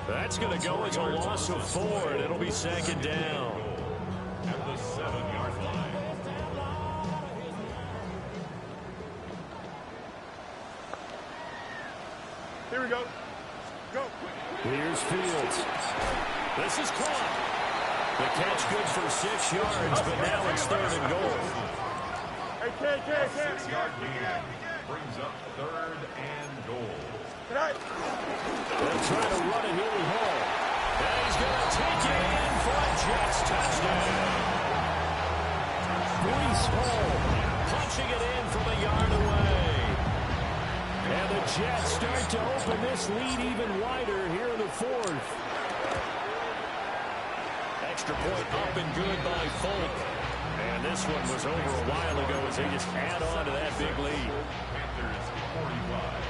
That's going to go as a loss of 4, and it'll be 2nd down. At the 7-yard line. Here we go. Go. Here's Fields. This is caught. The catch good for 6 yards, but now it's 3rd and goal. Hey, Ken. 6-yard gain brings up 3rd and goal. Tonight. They'll try to run it here with Hall. And he's going to take it in for a Jets touchdown. Breece Hall punching it in from a yard away. And the Jets start to open this lead even wider here in the 4th. Extra point up and good by Folk. And this one was over a while ago as they just add on to that big lead. Panthers 45.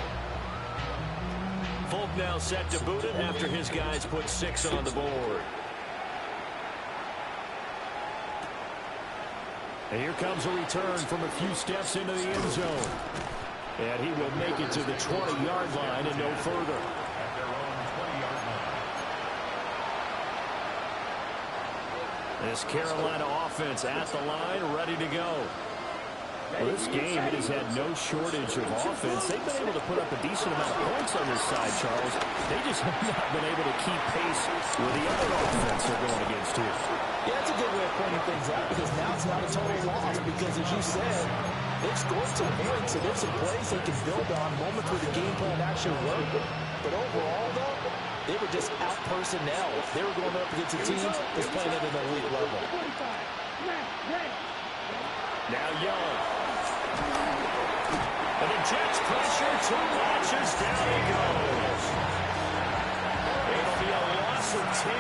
Folk now set to boot it after his guys put 6 on the board. And here comes a return from a few steps into the end zone. And he will make it to the 20-yard line and no further. At their own 20-yard line. This Carolina offense at the line, ready to go. Well, this game has had no shortage of offense. They've been able to put up a decent amount of points on this side, Charles. They just have not been able to keep pace with the other offense they're going against here. Yeah, that's a good way of pointing things out because now it's not a total loss because, as you said, they've scored some points, so there's some plays they can build on, moments where the game plan actually worked. But overall, though, they were just out personnel. They were going up against a team that's playing at an elite level. Now Young. And the Jets pressure 2 notches down he goes. It'll be a loss of 10.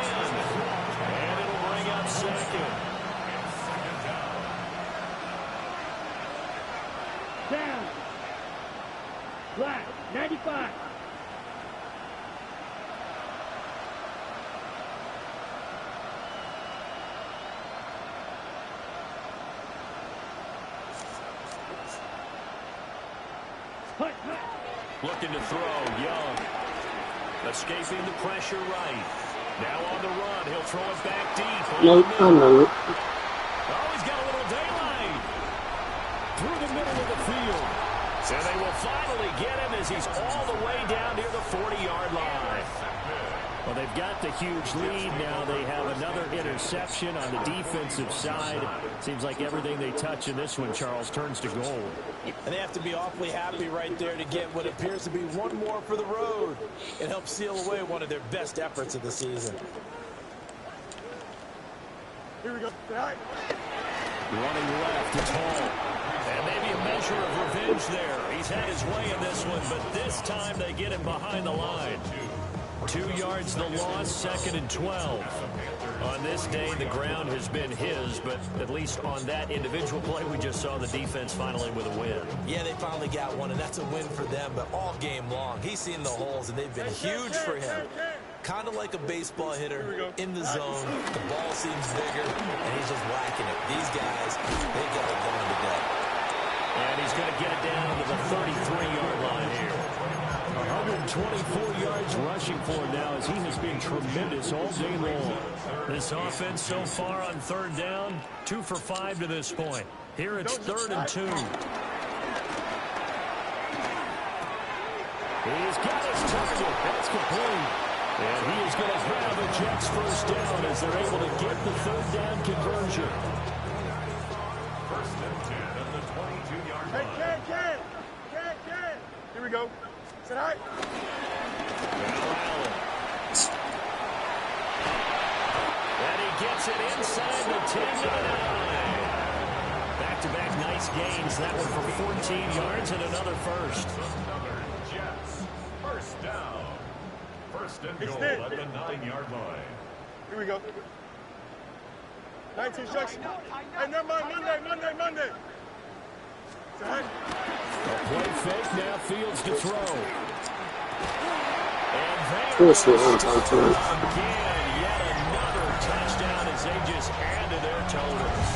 And it'll bring up 2nd. Down. Black, 95. Looking to throw, Young. Escaping the pressure right. Now on the run, he'll throw it back deep. Nope, I know it. Oh, he's got a little daylight. Through the middle of the field. So they will finally get him as he's all the way down near the 40-yard line. Well, they've got the huge lead. Now they have another interception on the defensive side. Seems like everything they touch in this one, Charles, turns to gold. And they have to be awfully happy right there to get what appears to be one more for the road and help seal away one of their best efforts of the season. Here we go. Tonight. Running left, it's Hall. And maybe a measure of revenge there. He's had his way in this one, but this time they get him behind the line. 2 yards the loss, 2nd and 12. On this day, the ground has been his, but at least on that individual play, we just saw the defense finally with a win. Yeah, they finally got one, and that's a win for them, but all game long, he's seen the holes, and they've been huge for him. Kind of like a baseball hitter in the zone. The ball seems bigger, and he's just whacking it. These guys, they got it going today. And he's going to get it down to the 33-yard line here. 124 yards rushing for him now as he has been tremendous all day long. This offense so far on 3rd down, 2 for 5 to this point. Here it's 3rd and 2. He's got his target. That's complete. And he is going to grab the Jets first down as they're able to get the 3rd down conversion. 1st and 10 at the 22-yard line. Ken. Here we go. Sit high. And he gets it inside the 10 to the 9. Back-to-back nice gains. That one for 14 yards and another first. Another Jets. 1st down. 1st and goal at the 9-yard line. Here we go. 19 shots. Hey, never mind. Monday. Sit high. A play fake, now Fields to throw. And Finish it on time, too. again, yet another touchdown as they just add to their totals.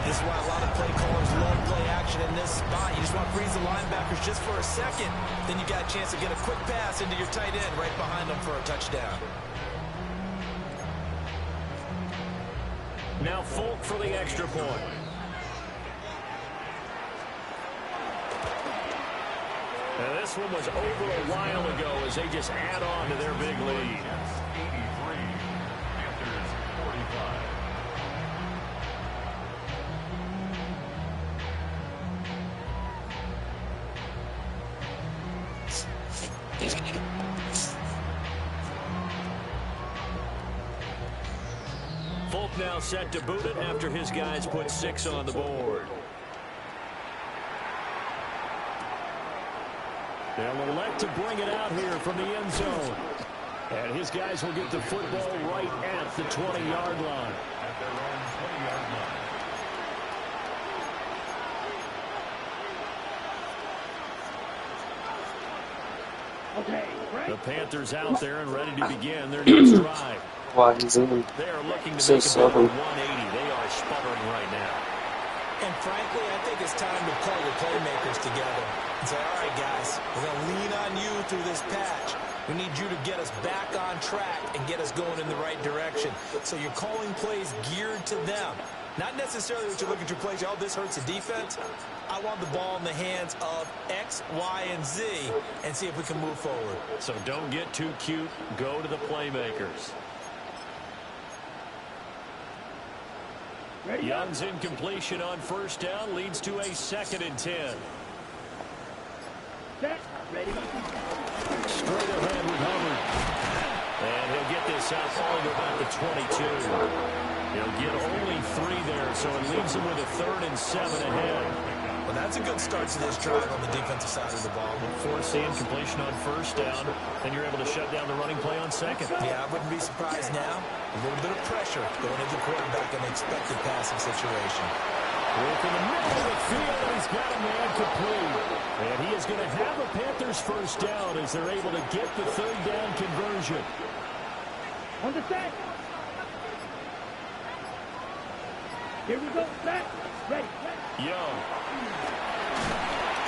This is why a lot of play callers love play action in this spot. You just want to freeze the linebackers just for a second. Then you got a chance to get a quick pass into your tight end right behind them for a touchdown. Now Folk for the extra point. Now this one was over a while ago as they just add on to their big lead. Jets 83. Panthers 45. Folk now set to boot it after his guys put 6 on the board. They'll elect to bring it out here from the end zone. And his guys will get the football right at the 20-yard line. At their own 20-yard line. Okay, right. The Panthers out there and ready to begin their next drive. Why he's in. They are looking to So make a bit of a southern. 180. They are sputtering right now. And frankly, I think it's time to pull the playmakers together and say, all right, guys, we're going to lean on you through this patch. We need you to get us back on track and get us going in the right direction. So you're calling plays geared to them. Not necessarily that you look at your plays, oh, this hurts the defense. I want the ball in the hands of X, Y, and Z and see if we can move forward. So don't get too cute. Go to the playmakers. Ready? Young's incompletion on 1st down leads to a 2nd and 10. Set. Ready. Straight ahead with Hubbard. And he'll get this out all to about the 22. He'll get only 3 there, so it leaves him with a 3rd and 7 ahead. Well, that's a good start to this drive on the defensive side of the ball. Force the incompletion on 1st down, and you're able to shut down the running play on 2nd. Yeah, I wouldn't be surprised now. A little bit of pressure going into the quarterback in an expected passing situation. Work in the middle of the field, and he's got a man complete. And he is going to have a Panthers 1st down as they're able to get the 3rd down conversion. On the set. Here we go. Set. Ready. Young.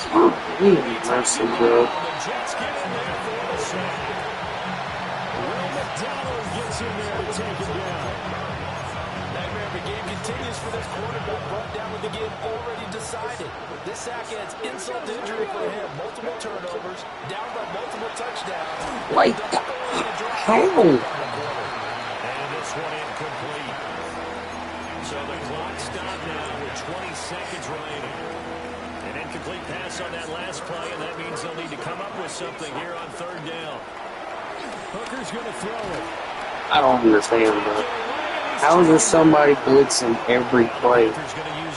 Mercy, bro. The Jets get in there for the sack. Will McDonald gets in there to take him down. Nightmare of the game continues for this quarterback, brought down with the game already decided. This sack adds insult to injury for him. Multiple turnovers, down by multiple touchdowns. Like, how? And this one incomplete. So the clock stopped now with 20 seconds remaining. An incomplete pass on that last play, and that means they'll need to come up with something here on 3rd down. Hooker's going to throw it. I don't understand, bro. How is there somebody blitzing every play?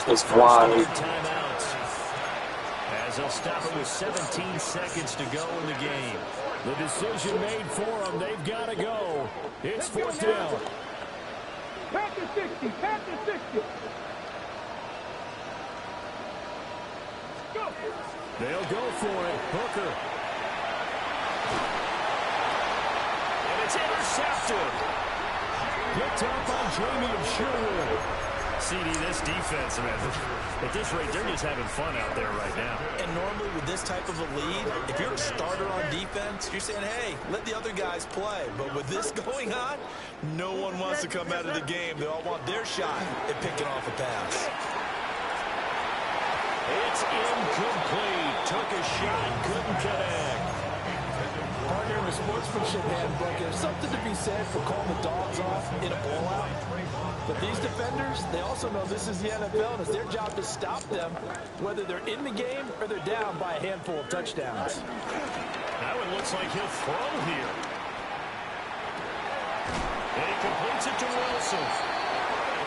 It's wild. As they'll stop it with 17 seconds to go in the game. The decision made for them. They've got to go. It's fourth down. Pack to 60. Pack to 60. Go. They'll go for it. Hooker. And it's intercepted. Picked up by Jamie of Sherwood. CD, this defense, man, at this rate, they're just having fun out there right now. And normally with this type of a lead, if you're a starter on defense, you're saying, hey, let the other guys play. But with this going on, no one wants to come out of the game. They all want their shot at picking off a pass. It's incomplete. Took a shot, couldn't connect. Partner, in the sportsmanship handbook, there's something to be said for calling the dogs off in a blowout. But these defenders, they also know this is the NFL, and it's their job to stop them, whether they're in the game or they're down by a handful of touchdowns. Now it looks like he'll throw here. And he completes it to Wilson.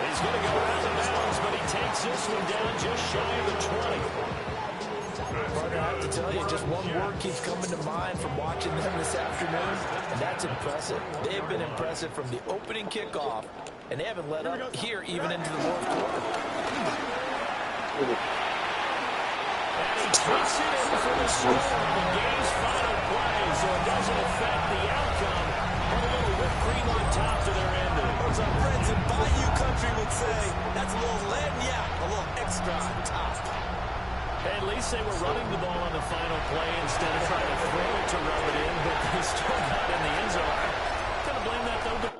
He's going to go out of bounds, but he takes this one down just shy of the 20. Partner, I have to tell you, just one word keeps coming to mind from watching them this afternoon, and that's impressive. They've been impressive from the opening kickoff, and they haven't let up here even into the fourth quarter. And he takes it in for the score of the game's final play, so it doesn't affect the outcome. But a little whipped cream on top to their ending. As our friends in Bayou Country would say, that's a little lagniappe, a little extra on top. At least they were running the ball on the final play instead of trying to throw it to rub it in, but they still got in the end zone. I'm going to blame that, though,